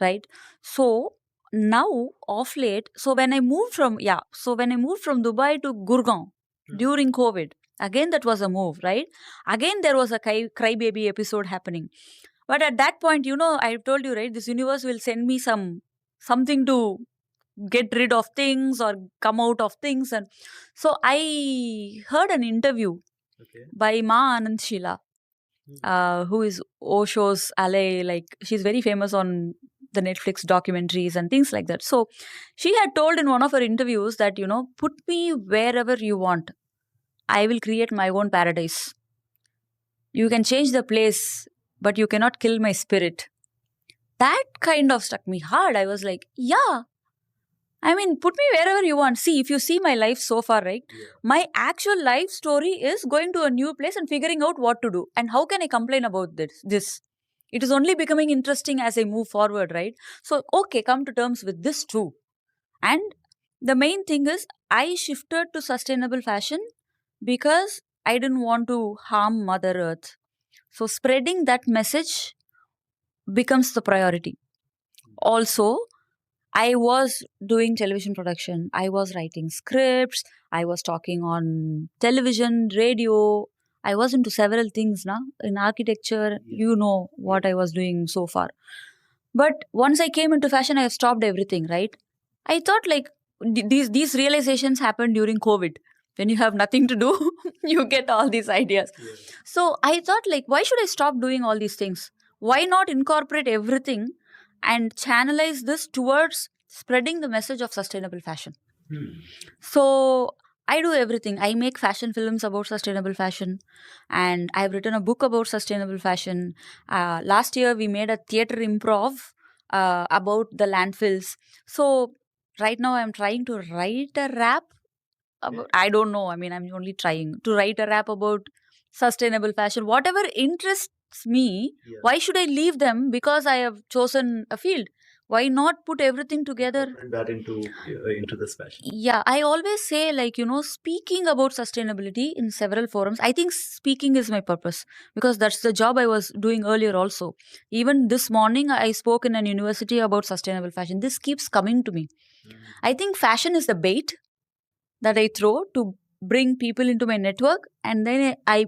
right? So now off late, so when I moved from Dubai to Gurgaon during COVID, again that was a move, right? Again there was a crybaby episode happening. But at that point, I told you, right, this universe will send me something to get rid of things or come out of things. And so I heard an interview by Ma Anand Sheila, who is Osho's ally. Like, she's very famous on the Netflix documentaries and things like that. So she had told in one of her interviews that, put me wherever you want. I will create my own paradise. You can change the place, but you cannot kill my spirit. That kind of struck me hard. I was like, yeah. I mean, put me wherever you want. See, if you see my life so far, right? Yeah. My actual life story is going to a new place and figuring out what to do. And how can I complain about this? It is only becoming interesting as I move forward, right? So, okay, come to terms with this too. And the main thing is, I shifted to sustainable fashion because I didn't want to harm Mother Earth. So, spreading that message becomes the priority. Also, I was doing television production. I was writing scripts. I was talking on television, radio. I was into several things now. In architecture, what I was doing so far. But once I came into fashion, I have stopped everything, right? I thought like these realizations happened during COVID. When you have nothing to do, you get all these ideas. Yeah. So I thought like, why should I stop doing all these things? Why not incorporate everything and channelize this towards spreading the message of sustainable fashion? So I do everything. I make fashion films about sustainable fashion, and I've written a book about sustainable fashion. Last year, we made a theater improv about the landfills. So right now, I'm trying to write a rap about, I don't know. I mean, I'm only trying to write a rap about sustainable fashion. Whatever interests me, why should I leave them because I have chosen a field? Why not put everything together? Put that into this fashion. Yeah, I always say, like, speaking about sustainability in several forums, I think speaking is my purpose because that's the job I was doing earlier also. Even this morning, I spoke in an university about sustainable fashion. This keeps coming to me. I think fashion is the bait that I throw to bring people into my network, and then I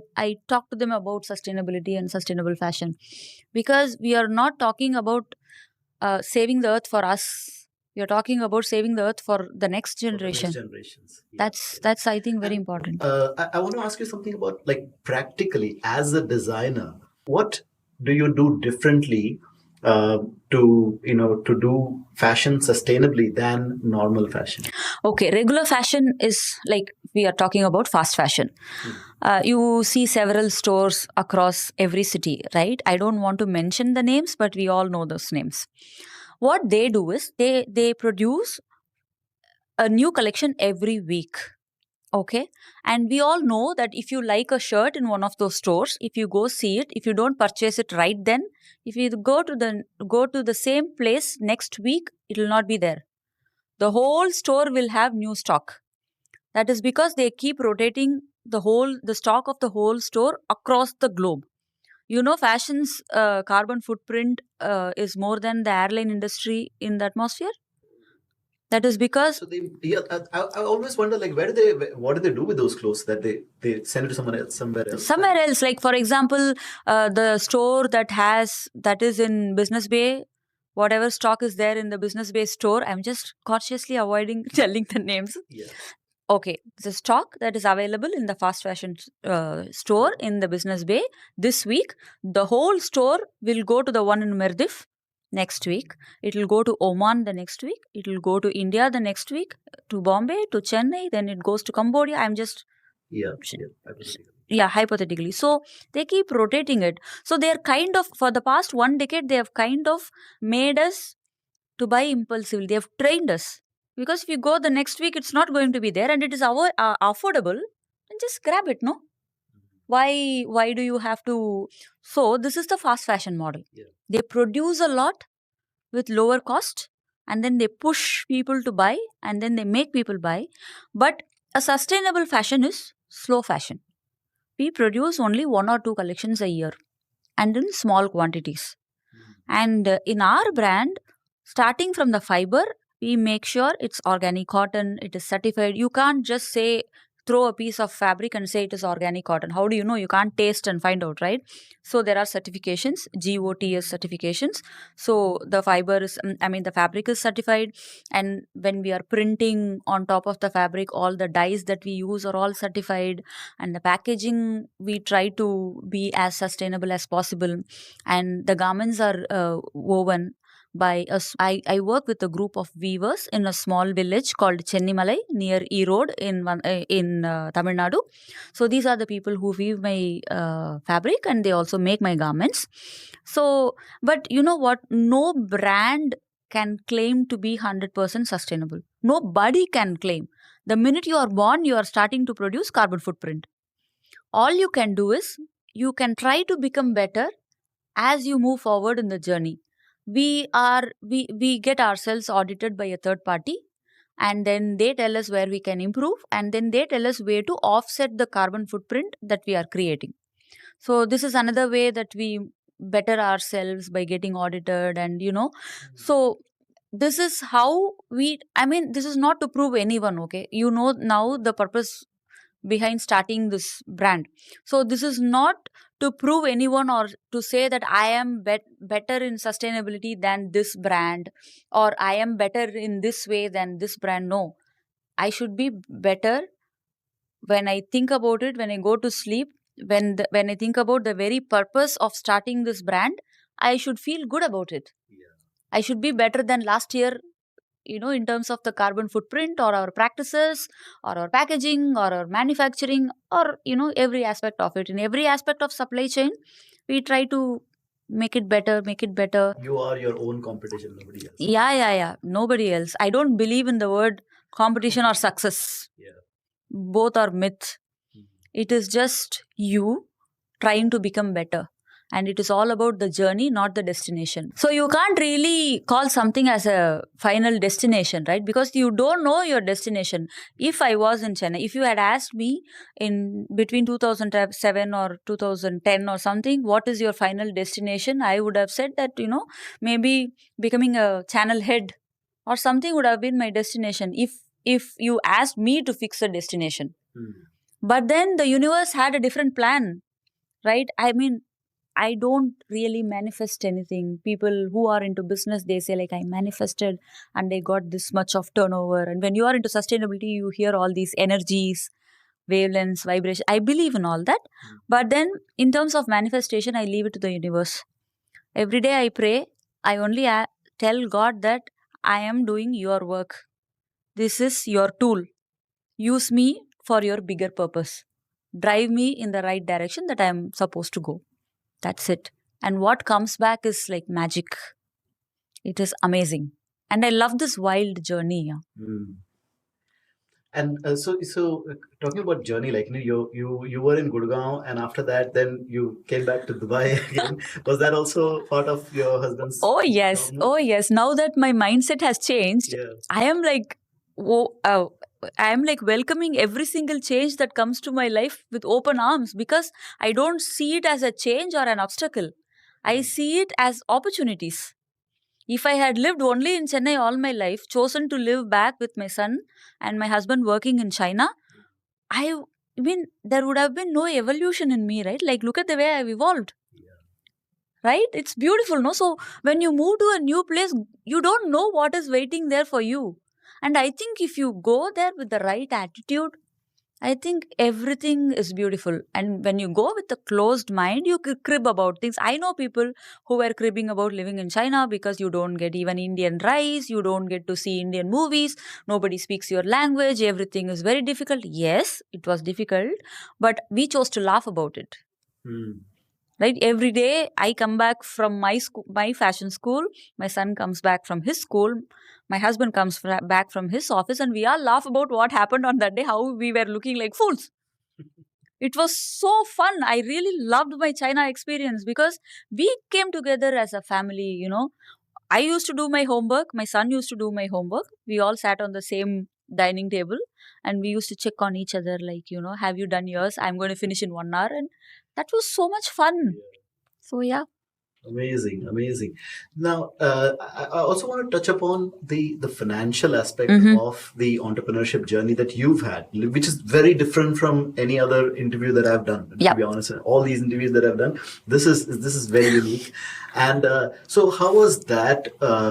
talk to them about sustainability and sustainable fashion, because we are not talking about saving the earth for us. We are talking about saving the earth for the next generation. For the next generations. Yeah. That's I think very important. I want to ask you something about, like, practically as a designer, what do you do differently to do fashion sustainably than normal fashion? Okay, regular fashion is like, we are talking about fast fashion. You see several stores across every city, right? I don't want to mention the names, but we all know those names. What they do is they produce a new collection every week. Okay. And we all know that if you like a shirt in one of those stores, if you go see it, if you don't purchase it right then, if you go to the same place next week, it will not be there. The whole store will have new stock. That is because they keep rotating the stock of the whole store across the globe. Fashion's carbon footprint is more than the airline industry in the atmosphere. That is because So I always wonder, like, what do they do with those clothes that they send it to someone else, somewhere else? somewhere else, like for example, the store that is in Business Bay, whatever stock is there in the Business Bay store, I'm just cautiously avoiding telling the names. Yeah. Okay, the stock that is available in the fast fashion store in the Business Bay this week, the whole store will go to the one in Maldives next week. It will go to Oman the next week. It will go to India the next week, to Bombay, to Chennai. Then it goes to Cambodia. I'm just hypothetically. So they keep rotating it. So they're kind of, for the past 1 decade, they have kind of made us to buy impulsively. They have trained us. Because if you go the next week, it's not going to be there and it is affordable, then just grab it, no? Why do you have to? So this is the fast fashion model. Yeah. They produce a lot with lower cost and then they push people to buy and then they make people buy. But a sustainable fashion is slow fashion. We produce only 1 or 2 collections a year and in small quantities. And in our brand, starting from the fiber, we make sure it's organic cotton, it is certified. You can't just throw a piece of fabric and say it is organic cotton. How do you know? You can't taste and find out, right? So there are certifications, GOTS certifications. So the the fabric is certified. And when we are printing on top of the fabric, all the dyes that we use are all certified. And the packaging, we try to be as sustainable as possible. And the garments are woven by us. I work with a group of weavers in a small village called Chennimalai near Erode in Tamil Nadu. So these are the people who weave my fabric and they also make my garments. So, but you know what? No brand can claim to be 100% sustainable. Nobody can claim. The minute you are born, you are starting to produce carbon footprint. All you can do is you can try to become better as you move forward in the journey. We get ourselves audited by a third party and then they tell us where we can improve and then they tell us where to offset the carbon footprint that we are creating. So this is another way that we better ourselves by getting audited and so this is how this is not to prove anyone, okay? Now the purpose behind starting this brand. So this is not to prove anyone or to say that I am better in sustainability than this brand or I am better in this way than this brand. No, I should be better when I think about it, when I go to sleep, when I think about the very purpose of starting this brand, I should feel good about it. Yeah. I should be better than last year, in terms of the carbon footprint or our practices or our packaging or our manufacturing or, every aspect of it. In every aspect of supply chain, we try to make it better. You are your own competition, nobody else. Yeah. Nobody else. I don't believe in the word competition or success. Yeah. Both are myth. It is just you trying to become better. And it is all about the journey, not the destination. So you can't really call something as a final destination, right? Because you don't know your destination. If I was in Chennai, if you had asked me in between 2007 or 2010 or something, what is your final destination? I would have said that, maybe becoming a channel head or something would have been my destination if you asked me to fix a destination. But then the universe had a different plan, right? I don't really manifest anything. People who are into business, they say like I manifested and I got this much of turnover. And when you are into sustainability, you hear all these energies, wavelengths, vibration. I believe in all that. But then in terms of manifestation, I leave it to the universe. Every day I pray, I only tell God that I am doing your work. This is your tool. Use me for your bigger purpose. Drive me in the right direction that I am supposed to go. That's it. And what comes back is like magic. It is amazing. And I love this wild journey. Yeah. And so talking about journey, like you were in Gurgaon, and after that, then you came back to Dubai again. Was that also part of your husband's? Oh yes, job? Oh yes. Now that my mindset has changed, I am like, I'm like welcoming every single change that comes to my life with open arms, because I don't see it as a change or an obstacle. I see it as opportunities. If I had lived only in Chennai all my life, chosen to live back with my son and my husband working in China, I mean, there would have been no evolution in me, right? Like, look at the way I've evolved, right? It's beautiful, no? So, when you move to a new place, you don't know what is waiting there for you. And I think if you go there with the right attitude, I think everything is beautiful. And when you go with a closed mind, you crib about things. I know people who were cribbing about living in China because you don't get even Indian rice, you don't get to see Indian movies, nobody speaks your language, everything is very difficult. Yes, it was difficult, but we chose to laugh about it. Right? Every day I come back from my school, my fashion school, my son comes back from his school, my husband comes back from his office, and we all laugh about what happened on that day, how we were looking like fools. It was so fun. I really loved my China experience because we came together as a family, you know. I used to do my homework, my son used to do my homework. We all sat on the same dining table and we used to check on each other, like, you know, have you done yours? I'm going to finish in 1 hour. And that was so much fun. So, yeah. Amazing, amazing. Now, I also want to touch upon the financial aspect of the entrepreneurship journey that you've had, which is very different from any other interview that I've done. To be honest, all these interviews that I've done, this is very unique. And so, how was that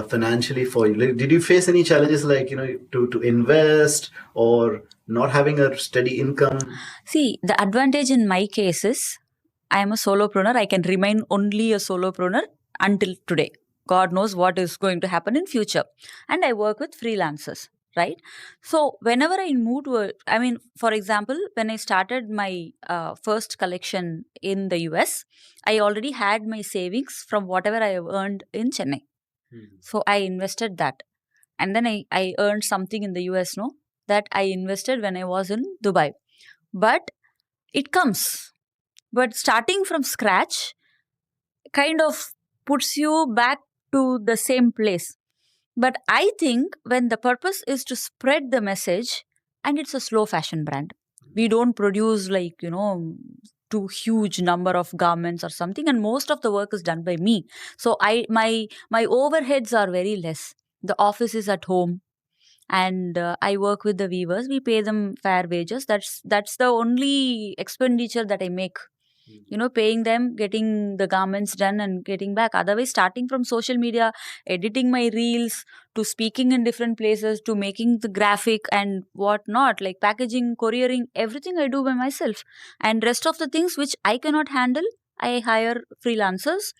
financially for you? Like, did you face any challenges, like, you know, to invest or not having a steady income? See, the advantage in my case is I am a solopreneur. I can remain only a solopreneur until today. God knows what is going to happen in future. And I work with freelancers, right? So whenever I move to for example, when I started my first collection in the US, I already had my savings from whatever I have earned in Chennai. So I invested that. And then I earned something in the US, no? That I invested when I was in Dubai. But it comes. But starting from scratch kind of puts you back to the same place. But I think when the purpose is to spread the message, and it's a slow fashion brand, we don't produce like, you know, too huge number of garments or something, and most of the work is done by me. So my overheads are very less. The office is at home, and I work with the weavers. We pay them fair wages. That's the only expenditure that I make, you know, paying them, getting the garments done and getting back. Otherwise, starting from social media, editing my reels, to speaking in different places, to making the graphic and whatnot, like packaging, couriering, everything I do by myself. And rest of the things which I cannot handle, I hire freelancers,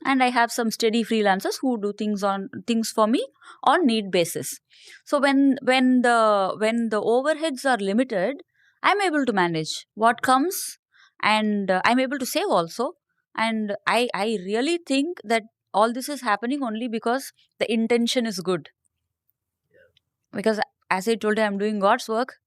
and I have some steady freelancers who do things for me on need basis. So when the overheads are limited, I'm able to manage what comes, and I'm able to save also. And I really think that all this is happening only because the intention is good. Because as I told you, I'm doing God's work.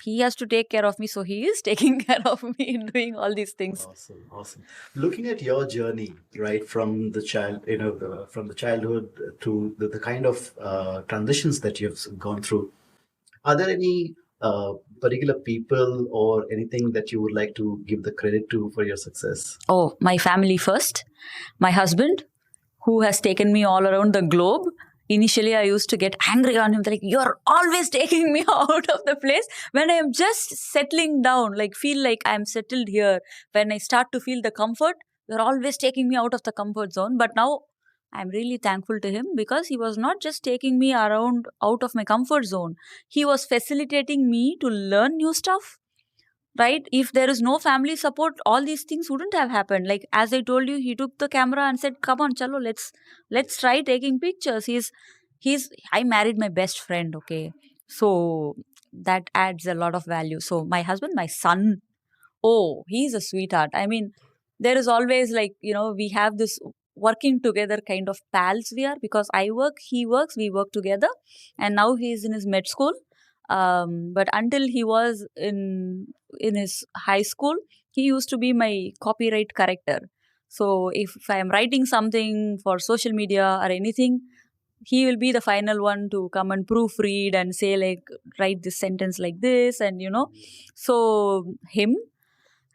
He has to take care of me, so he is taking care of me in doing all these things. Awesome, awesome. Looking at your journey, right, from the child, you know, from the childhood to the kind of transitions that you've gone through, are there any particular people or anything that you would like to give the credit to for your success? Oh, my family first. My husband, who has taken me all around the globe. Initially, I used to get angry on him, like, you're always taking me out of the place when I am just settling down, like, feel like I'm settled here. When I start to feel the comfort, you're always taking me out of the comfort zone. But now I'm really thankful to him because he was not just taking me around out of my comfort zone. He was facilitating me to learn new stuff, right? If there is no family support, all these things wouldn't have happened. Like, as I told you, he took the camera and said, come on, chalo, let's try taking pictures. I married my best friend, okay? So that adds a lot of value. So my husband, my son, oh, he's a sweetheart. I mean, there is always, like, you know, we have this working together kind of pals we are, because I work, he works, we work together. And now he's in his med school. But until he was in his high school, he used to be my copyright corrector. So if I am writing something for social media or anything, he will be the final one to come and proofread and say, like, write this sentence like this, and so him.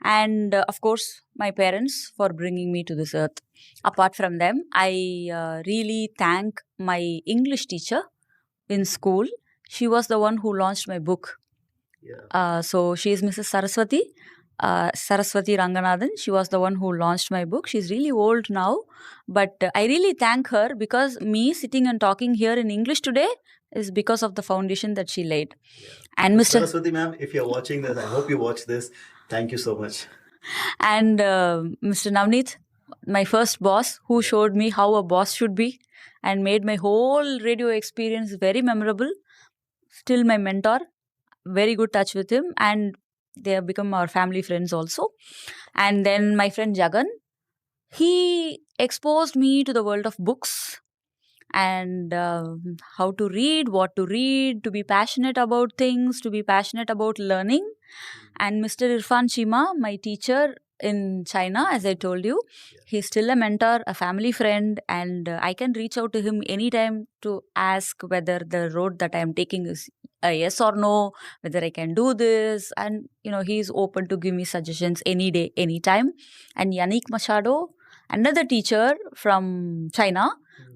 And of course, my parents for bringing me to this earth. Apart from them, I really thank my English teacher in school. She was the one who launched my book. So she is Mrs. Saraswati Ranganathan. She was the one who launched my book. She's really old now, but I really thank her, because me sitting and talking here in English today is because of the foundation that she laid. And Mr. Saraswati ma'am, if you're watching this, I hope you watch this. Thank you so much. And Mr. Navneet, my first boss, who showed me how a boss should be and made my whole radio experience very memorable. Still my mentor, very good touch with him, and they have become our family friends also. And then my friend Jagan, he exposed me to the world of books and how to read, what to read, to be passionate about things, to be passionate about learning. And Mr. Irfan Chima, my teacher in China, as I told you, he's still a mentor, a family friend, and I can reach out to him anytime to ask whether the road that I am taking is a yes or no, whether I can do this. And, he's open to give me suggestions any day, anytime. And Yannick Machado, another teacher from China,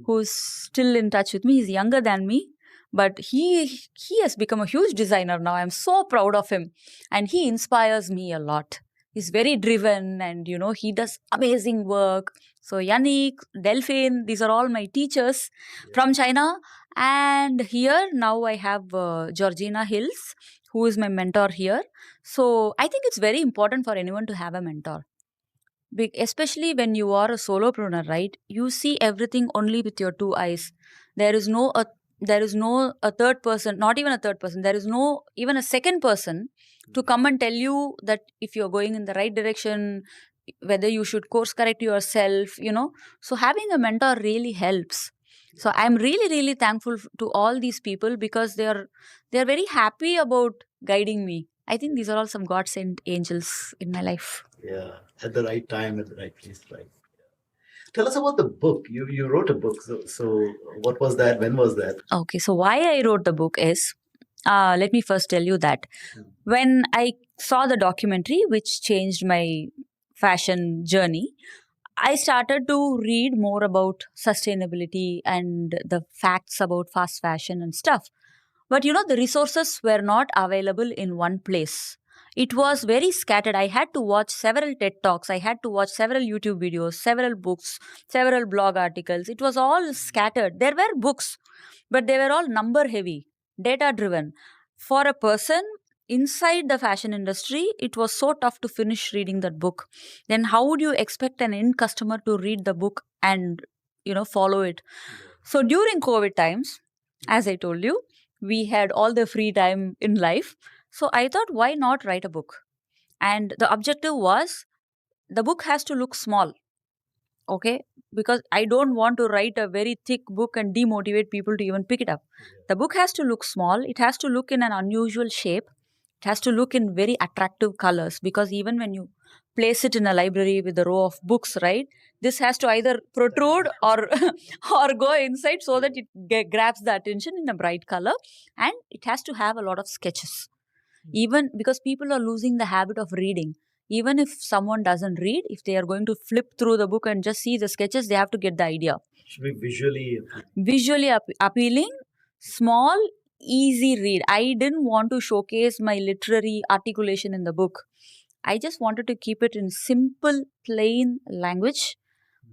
who's still in touch with me. He's younger than me, but he has become a huge designer now. I'm so proud of him, and he inspires me a lot. He's very driven, and he does amazing work. So Yannick, Delphine, these are all my teachers from China. And here now I have Georgina Hills, who is my mentor here. So I think it's very important for anyone to have a mentor. Especially when you are a solopreneur, right? You see everything only with your two eyes. There is no a third person, not even a third person. There is no even a second person to come and tell you that if you're going in the right direction, whether you should course correct yourself, So having a mentor really helps. So I'm really, really thankful to all these people, because they're very happy about guiding me. I think these are all some God-sent angels in my life. Yeah, at the right time, at the right place, right? Tell us about the book. You wrote a book. So what was that? When was that? Okay, so why I wrote the book is, let me first tell you that when I saw the documentary, which changed my fashion journey, I started to read more about sustainability and the facts about fast fashion and stuff. But the resources were not available in one place. It was very scattered. I had to watch several TED Talks. I had to watch several YouTube videos, several books, several blog articles. It was all scattered. There were books, but they were all number heavy, data driven. For a person inside the fashion industry, it was so tough to finish reading that book. Then how would you expect an end customer to read the book and, follow it? So during COVID times, as I told you, we had all the free time in life. So I thought, why not write a book? And the objective was, the book has to look small. Okay? Because I don't want to write a very thick book and demotivate people to even pick it up. The book has to look small. It has to look in an unusual shape. It has to look in very attractive colors, because even when you place it in a library with a row of books, right, this has to either protrude or go inside so that it grabs the attention in a bright color. And it has to have a lot of sketches. Even because people are losing the habit of reading. Even if someone doesn't read, if they are going to flip through the book and just see the sketches, they have to get the idea. Should be visually appealing, small, easy read. I didn't want to showcase my literary articulation in the book. I just wanted to keep it in simple, plain language,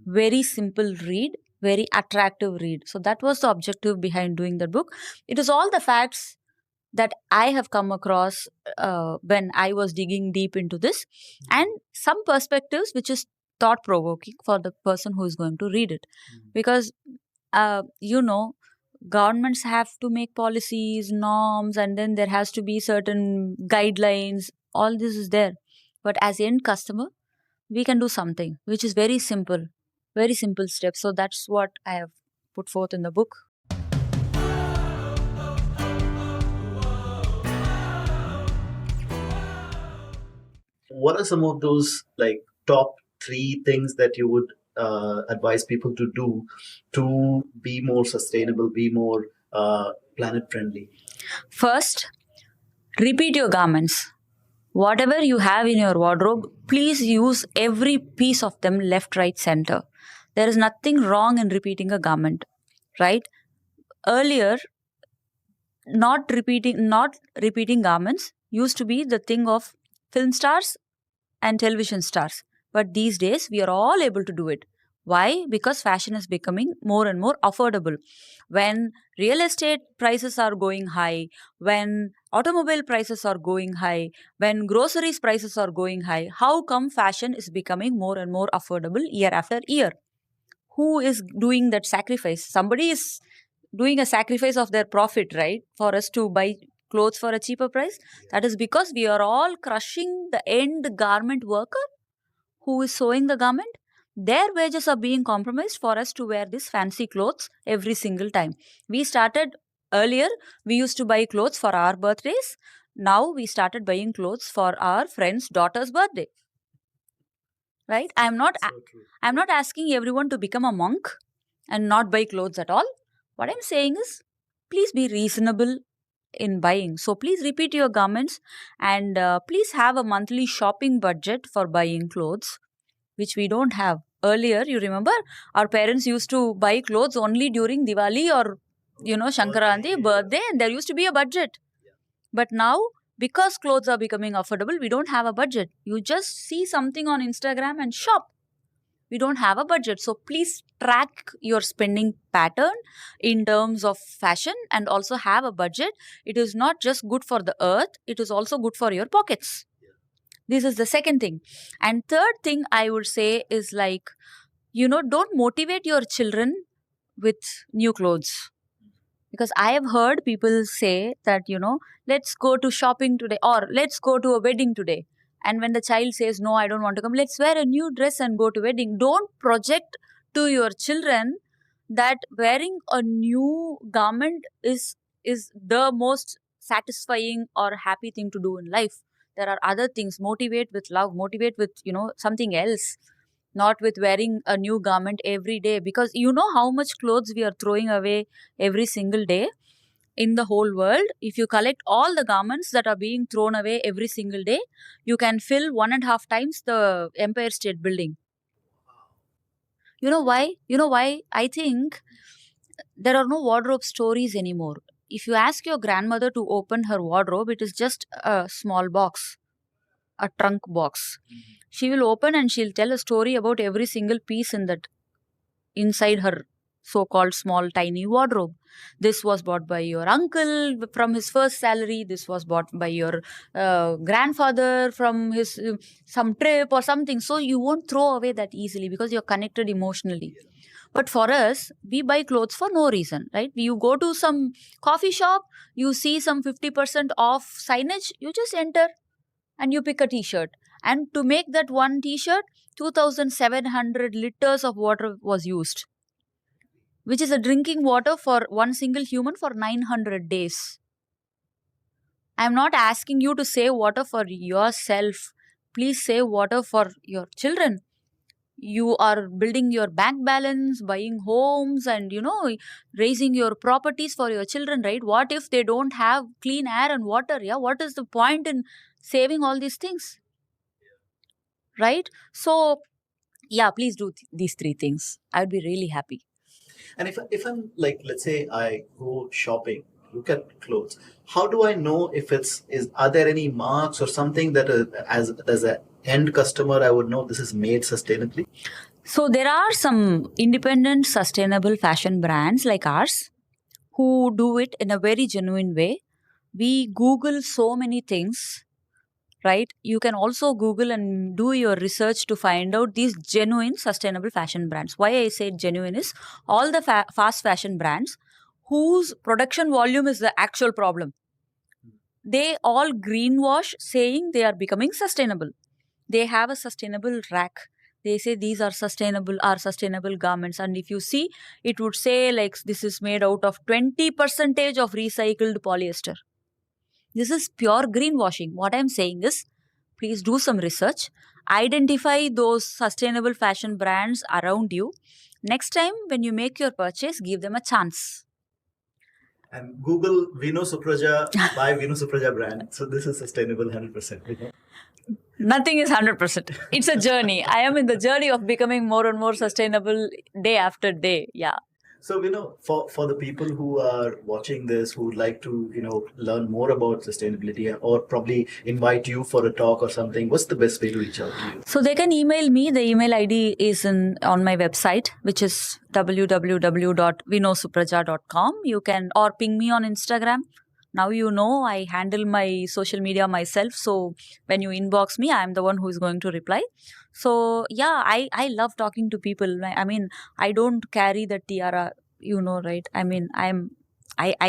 very simple read, very attractive read. So that was the objective behind doing the book. It is all the facts that I have come across when I was digging deep into this, and some perspectives which is thought-provoking for the person who is going to read it. Because, governments have to make policies, norms, and then there has to be certain guidelines. All this is there. But as end customer, we can do something which is very simple steps. So that's what I have put forth in the book. What are some of those top 3 things that you would advise people to do to be more sustainable, be more planet friendly? First, repeat your garments. Whatever you have in your wardrobe, please use every piece of them left, right, center. There is nothing wrong in repeating a garment, right? Earlier, not repeating garments used to be the thing of film stars and television stars. But these days, we are all able to do it. Why? Because fashion is becoming more and more affordable. When real estate prices are going high, when automobile prices are going high, when groceries prices are going high, how come fashion is becoming more and more affordable year after year? Who is doing that sacrifice? Somebody is doing a sacrifice of their profit, right? For us to buy clothes for a cheaper price. That is because we are all crushing the end garment worker who is sewing the garment. Their wages are being compromised for us to wear these fancy clothes every single time. We started earlier, we used to buy clothes for our birthdays. Now we started buying clothes for our friend's daughter's birthday. Right? I'm not asking everyone to become a monk and not buy clothes at all. What I'm saying is, please be reasonable in buying. So please repeat your garments and please have a monthly shopping budget for buying clothes, which we don't have. Earlier, you remember, our parents used to buy clothes only during Diwali or, Shankaranti, birthday, and there used to be a budget. But now, because clothes are becoming affordable, we don't have a budget. You just see something on Instagram and shop. We don't have a budget. So please track your spending pattern in terms of fashion and also have a budget. It is not just good for the earth, it is also good for your pockets. This is the second thing. And third thing I would say is like, don't motivate your children with new clothes. Because I have heard people say that, let's go to shopping today or let's go to a wedding today. And when the child says, no, I don't want to come, let's wear a new dress and go to wedding. Don't project to your children that wearing a new garment is the most satisfying or happy thing to do in life. There are other things. Motivate with love, motivate with, something else. Not with wearing a new garment every day, because you know how much clothes we are throwing away every single day in the whole world. If you collect all the garments that are being thrown away every single day, you can fill 1.5 times the Empire State Building. You know why? I think there are no wardrobe stories anymore. If you ask your grandmother to open her wardrobe, it is just a small box, a trunk box. She will open and she'll tell a story about every single piece in that inside her so-called small tiny wardrobe. This was bought by your uncle from his first salary. This was bought by your grandfather from his some trip or something. So you won't throw away that easily because you're connected emotionally. But for us, we buy clothes for no reason, right? You go to some coffee shop, you see some 50% off signage, you just enter and you pick a t-shirt. And to make that one t-shirt, 2,700 liters of water was used, which is a drinking water for one single human for 900 days. I'm not asking you to save water for yourself. Please save water for your children. You are building your bank balance, buying homes, and raising your properties for your children, right? What if they don't have clean air and water? Yeah, what is the point in saving all these things? Right? So, yeah, please do these three things. I would be really happy. And if I'm like, let's say I go shopping, look at clothes, how do I know if are there any marks or something that as an end customer I would know this is made sustainably? So there are some independent sustainable fashion brands like ours who do it in a very genuine way. We Google so many things, right? You can also Google and do your research to find out these genuine sustainable fashion brands. Why I say genuine is all the fast fashion brands whose production volume is the actual problem. They all greenwash saying they are becoming sustainable. They have a sustainable rack. They say these are sustainable garments. And if you see, it would say like this is made out of 20% of recycled polyester. This is pure greenwashing. What I'm saying is please do some research. Identify those sustainable fashion brands around you. Next time when you make your purchase, give them a chance. And Google Vino Supraja, buy Vino Supraja brand. So this is sustainable 100%. Nothing is 100%. It's a journey. I am in the journey of becoming more and more sustainable day after day. Yeah. So, for the people who are watching this, who would like to, learn more about sustainability or probably invite you for a talk or something, what's the best way to reach out to you? So they can email me. The email ID is on my website, which is www.vinosupraja.com. You can, or ping me on Instagram. Now I handle my social media myself. So when you inbox me, I'm the one who is going to reply. So yeah, I love talking to people. I mean, I don't carry the tiara, right? I mean, I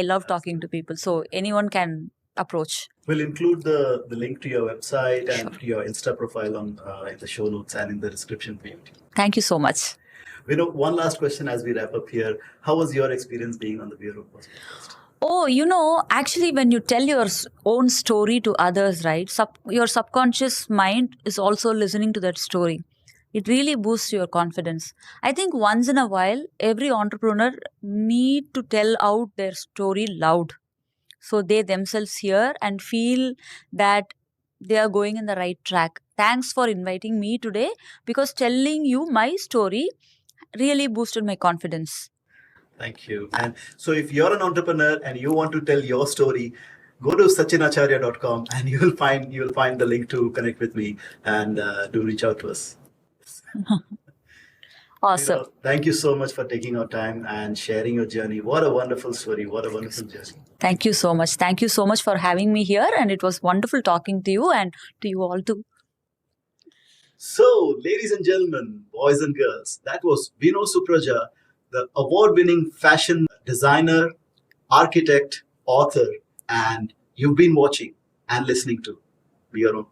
love talking to people. So anyone can approach. We'll include the link to your website and your Insta profile in the show notes and in the description for you. Thank you so much. One last question as we wrap up here. How was your experience being on the Bureau podcast? Oh, actually, when you tell your own story to others, right, your subconscious mind is also listening to that story. It really boosts your confidence. I think once in a while, every entrepreneur need to tell out their story loud. So they themselves hear and feel that they are going in the right track. Thanks for inviting me today, because telling you my story really boosted my confidence. Thank you. And so if you're an entrepreneur and you want to tell your story, go to sachinacharya.com and you'll find the link to connect with me and do reach out to us. Awesome. Thank you so much for taking our time and sharing your journey. What a wonderful story. What a wonderful journey. Thank you so much. Thank you so much for having me here. And it was wonderful talking to you and to you all too. So, ladies and gentlemen, boys and girls, that was Vino Supraja, the award-winning fashion designer, architect, author, and you've been watching and listening to Be Your Own.